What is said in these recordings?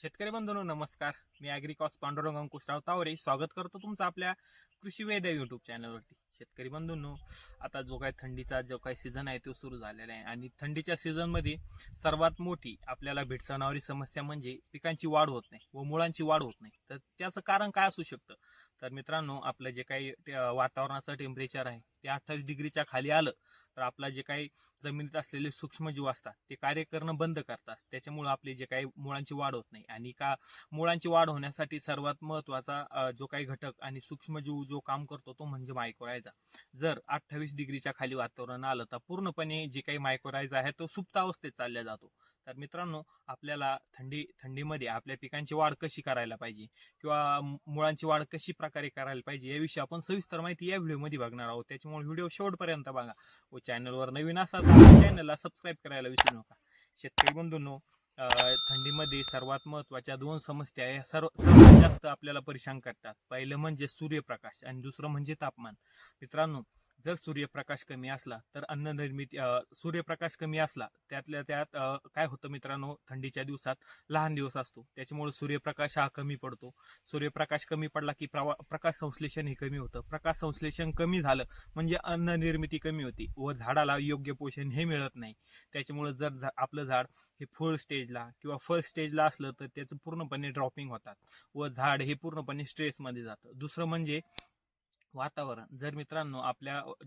शेतकरी बंधूंनो नमस्कार. मी ॲग्रिकॉस पांडुरंग अंकुशराव तावरे स्वागत करतो तुमचं आपल्या कृषी वेद यूट्यूब चॅनलवरती. शेतकरी बंधूंनो, आता जो काही थंडीचा जो काही सीझन आहे तो सुरू झालेला आहे आणि थंडीच्या सीझनमध्ये सर्वात मोठी आपल्याला भेडसावणारी समस्या म्हणजे पिकांची वाढ होत नाही व मुळांची वाढ होत नाही. तर त्याचं कारण काय असू शकतं? तर मित्रांनो, आपलं जे काही वातावरणाचं टेम्परेचर आहे ते 28 डिग्रीच्या खाली आलं तर आपला जे काही जमिनीत असलेले सूक्ष्मजीव असतात ते कार्य करणं बंद करतात. त्याच्यामुळे आपली जे काही मुळांची वाढ होत नाही आणि मुळांची वाढ होण्यासाठी सर्वात महत्त्वाचा जो काही घटक आणि सूक्ष्मजीव जो काम करतो तो म्हणजे मायक्रोरायझा. जर 28 डिग्रीच्या खाली वातावरण आलं तर पूर्णपणे जे काही मायक्रोरायझा आहे तो सुप्तावस्थेत चालला जातो. तर मित्रांनो, आपल्याला थंडीमध्ये आपल्या पिकांची वाढ कशी करायला पाहिजे किंवा मुळांची वाढ कशी प्रकारे करायला पाहिजे याविषयी आपण सविस्तर माहिती या व्हिडिओमध्ये बघणार आहोत. त्याच्यामुळे व्हिडिओ शेवटपर्यंत बघा व चॅनलवर नवीन असाल तर चॅनलला सबस्क्राईब करायला विसरू नका. शेतकरी बंधूंनो, थंडीमध्ये सर्वात महत्त्वाच्या दोन समस्या या सर्वात जास्त आपल्याला परेशान करतात. पहिलं म्हणजे सूर्यप्रकाश आणि दुसरं म्हणजे तापमान. मित्रांनो, जर सूर्यप्रकाश कमी असला तर अन्न निर्मिती सूर्यप्रकाश कमी असला त्यातल्या त्यात काय होतं मित्रांनो, थंडीच्या दिवसात लहान दिवस असतो त्याच्यामुळे सूर्यप्रकाश हा कमी पडतो. सूर्यप्रकाश कमी पडला की प्रकाश संश्लेषण हे कमी होतं. प्रकाश संश्लेषण कमी झालं म्हणजे अन्न निर्मिती कमी होती व झाडाला योग्य पोषण हे मिळत नाही. त्याच्यामुळे जर आपलं झाड हे फुल स्टेजला किंवा फर्स्ट स्टेजला असलं तर त्याचं पूर्णपणे ड्रॉपिंग होतात व झाड हे पूर्णपणे स्ट्रेसमध्ये जातं. दुसरं म्हणजे वातावरण. जर मित्रांनो,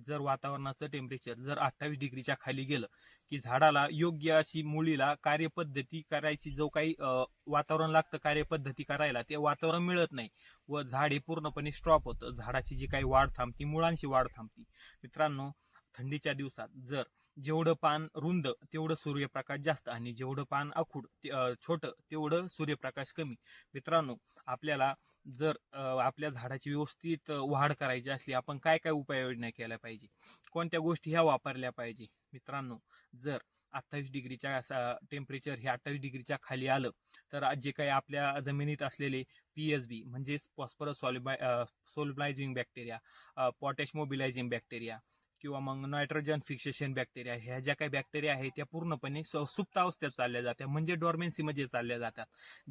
जर वातावरणाचं टेम्परेचर जर 28 डिग्रीच्या खाली गेलं की झाडाला योग्य अशी मुळीला कार्यपद्धती करायची जो काही वातावरण लागतं कार्यपद्धती करायला ते वातावरण मिळत नाही व झाड हे पूर्णपणे स्टॉप होतं. झाडाची जी काही वाढ थांबती, मुळांची वाढ थांबती. मित्रांनो, थंडीच्या दिवसात जर जेवढं पान रुंद तेवढं सूर्यप्रकाश जास्त आणि जेवढं पान आखूड छोटं तेवढं सूर्यप्रकाश कमी. मित्रांनो, आपल्याला जर आपल्या झाडाची व्यवस्थित वाढ करायची असली आपण काय काय उपाययोजना केल्या पाहिजे, कोणत्या गोष्टी ह्या वापरल्या पाहिजे? मित्रांनो, जर 28 डिग्रीच्या टेम्परेचर हे 28 डिग्रीच्या खाली आलं तर जे काही आपल्या जमिनीत असलेले PSB म्हणजेच phosphorus solubilizing bacteria, potash mobilizing bacteria किंवा मग नायट्रोजन फिक्सेशन बॅक्टेरिया, ह्या ज्या काही बॅक्टेरिया आहेत त्या पूर्णपणे सुप्त अवस्थेत चालल्या जातात म्हणजे डॉर्मेन्सीमध्ये चालल्या जातात.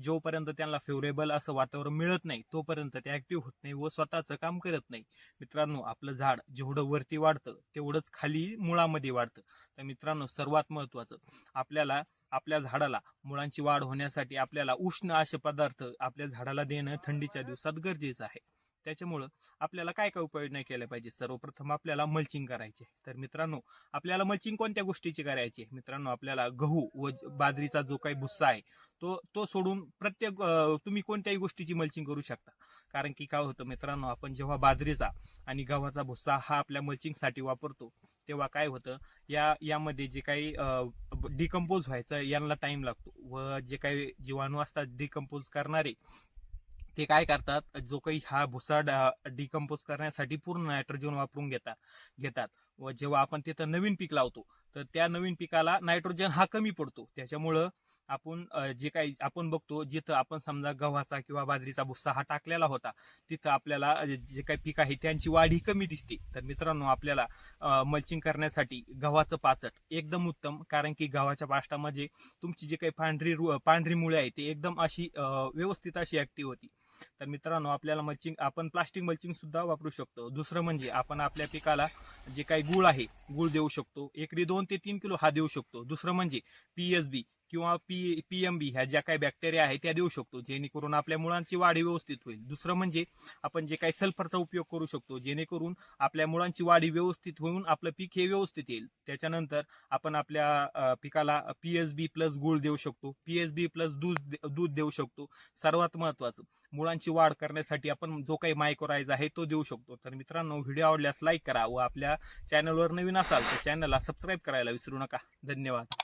जोपर्यंत त्यांना फेवरेबल असं वातावरण मिळत नाही तोपर्यंत ते ऍक्टिव्ह होत नाही व स्वतःचं काम करत नाही. मित्रांनो, आपलं झाड जेवढं वरती वाढतं तेवढंच खाली मुळामध्ये वाढतं. तर मित्रांनो, सर्वात महत्त्वाचं आपल्याला आपल्या झाडाला मुळांची वाढ होण्यासाठी आपल्याला उष्ण असे पदार्थ आपल्या झाडाला देणं थंडीच्या दिवसात गरजेचं आहे. त्याच्यामुळं आपल्याला काय काय उपाययोजना केल्या पाहिजे? सर्वप्रथम आपल्याला मल्चिंग करायचे. तर मित्रांनो, आपल्याला मल्चिंग कोणत्या गोष्टीची करायची? मित्रांनो, आपल्याला गहू व बाजरीचा जो काही भुस्सा आहे तो तो सोडून प्रत्येक तुम्ही कोणत्याही गोष्टीची मल्चिंग करू शकता. कारण की काय होतं मित्रांनो, आपण जेव्हा बाजरीचा आणि गव्हाचा भुस्सा हा आपल्या मल्चिंगसाठी वापरतो तेव्हा काय होतं, यामध्ये जे काही डिकम्पोज व्हायचं यांना टाइम लागतो व जे काही जीवाणू असतात डिकम्पोज करणारे ते काय करतात, जो काही हा भुसा डिकम्पोज करण्यासाठी पूर्ण नायट्रोजन वापरून घेतात व जेव्हा आपण तिथं नवीन पीक लावतो तर त्या नवीन पिकाला नायट्रोजन हा कमी पडतो. त्याच्यामुळं आपण जे काही आपण बघतो जिथं आपण समजा गव्हाचा किंवा बाजरीचा भुस्सा हा टाकलेला होता तिथं आपल्याला जे काही पीक आहे त्यांची वाढ ही कमी दिसते. तर मित्रांनो, आपल्याला मल्चिंग करण्यासाठी गव्हाचं पाचट एकदम उत्तम, कारण की गव्हाच्या पाष्टामध्ये तुमची जी काही पांढरी मुळे आहे ती एकदम अशी व्यवस्थित अशी ऍक्टिव्ह होती. तर मित्रांनो, आपल्याला आपण प्लास्टिक मल्चिंग सुद्धा वापरू शकतो. दुसरं म्हणजे आपण आपल्या पिकाला जे काही गुळ आहे गुळ देऊ शकतो. एकरी 2 ते 3 किलो हा देऊ शकतो. दुसरं म्हणजे PSB किंवा PMB ह्या ज्या काही बॅक्टेरिया आहेत त्या देऊ शकतो जेणेकरून आपल्या मुळांची वाढ व्यवस्थित होईल. दुसरं म्हणजे आपण जे काही सल्फरचा उपयोग करू शकतो जेणेकरून आपल्या मुळांची वाढ व्यवस्थित होऊन आपलं पीक हे व्यवस्थित येईल. त्याच्यानंतर आपण आपल्या पिकाला PSB प्लस गुळ देऊ शकतो, PSB प्लस दूध देऊ शकतो. सर्वात महत्वाचं, मुळांची वाढ करण्यासाठी आपण जो काही मायक्रोरायझा आहे तो देऊ शकतो. तर मित्रांनो, व्हिडिओ आवडल्यास लाईक करा व आपल्या चॅनलवर नवीन असाल तर चॅनलला सबस्क्राईब करायला विसरू नका. धन्यवाद.